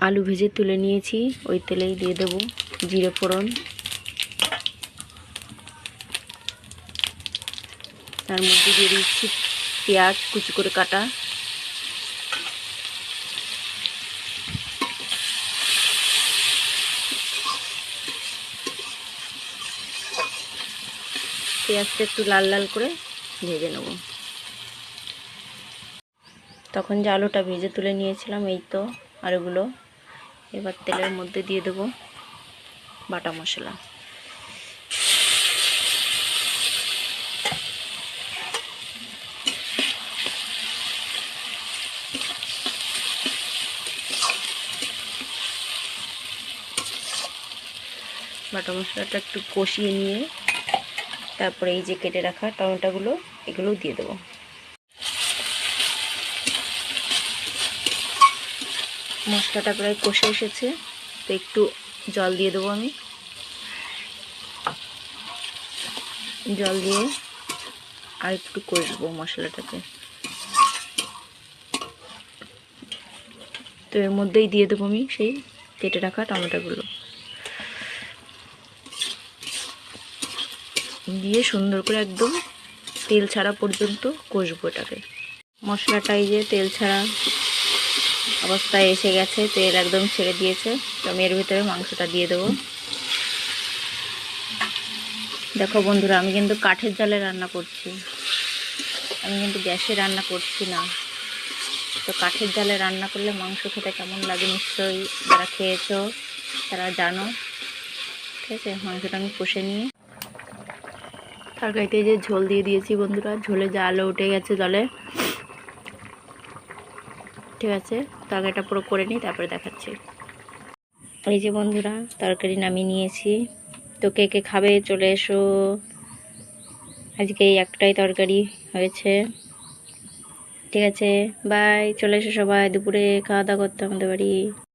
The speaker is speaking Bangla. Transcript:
আলু ভেজে তুলে নিয়েছি, ওই তেলেই দিয়ে দেব জিরে ফোড়ন, তার মধ্যে দিয়ে দিচ্ছি পেঁয়াজ কুচি করে কাটা, পেঁয়াজটা একটু লাল লাল করে ভেজে নেব। তখন যে আলুটা ভেজে তুলে নিয়েছিলাম, এই তো আলুগুলো এবার তেলের মধ্যে দিয়ে দেব বাটা মশলা। বাটা মশলাটা একটু কষিয়ে নিয়ে তারপরে এই যে কেটে রাখা টমেটোগুলো এগুলোও দিয়ে দেবো। মশলাটা প্রায় কষে এসেছে, তো একটু জল দিয়ে দেবো আমি। জল দিয়ে আর একটু কষবো মশলাটাকে। তো এর মধ্যেই দিয়ে দেবো আমি সেই কেটে রাখা টমেটোগুলো, দিয়ে সুন্দর করে একদম তেল ছাড়া পর্যন্ত কষবো এটাকে। মশলাটা এই যে তেল ছাড়া অবস্থায় এসে গেছে, তেল একদম ছেড়ে দিয়েছে। তো আমি এর ভিতরে মাংসটা দিয়ে দেবো। দেখো বন্ধুরা, আমি কিন্তু কাঠের জালে রান্না করছি, আমি কিন্তু গ্যাসে রান্না করছি না। তো কাঠের জালে রান্না করলে মাংস খেতে কেমন লাগে নিশ্চয়ই যারা খেয়েছো তারা জানো। ঠিক আছে, মাংসটা আমি কষে নিয়ে তরকারিতে যে ঝোল দিয়ে দিয়েছি বন্ধুরা, ঝোলে যা আলো উঠে গেছে জলে। ঠিক আছে, তরকারিটা পুরো করে নিই তারপরে দেখাচ্ছি। এই যে বন্ধুরা, তরকারি নামিয়ে নিয়েছি। তো কে কে খাবে চলে এসো। আজকে এই একটাই তরকারি হয়েছে। ঠিক আছে, বাই, চলে এসো সবাই দুপুরে খাওয়া দাওয়া করতে আমাদের বাড়ি।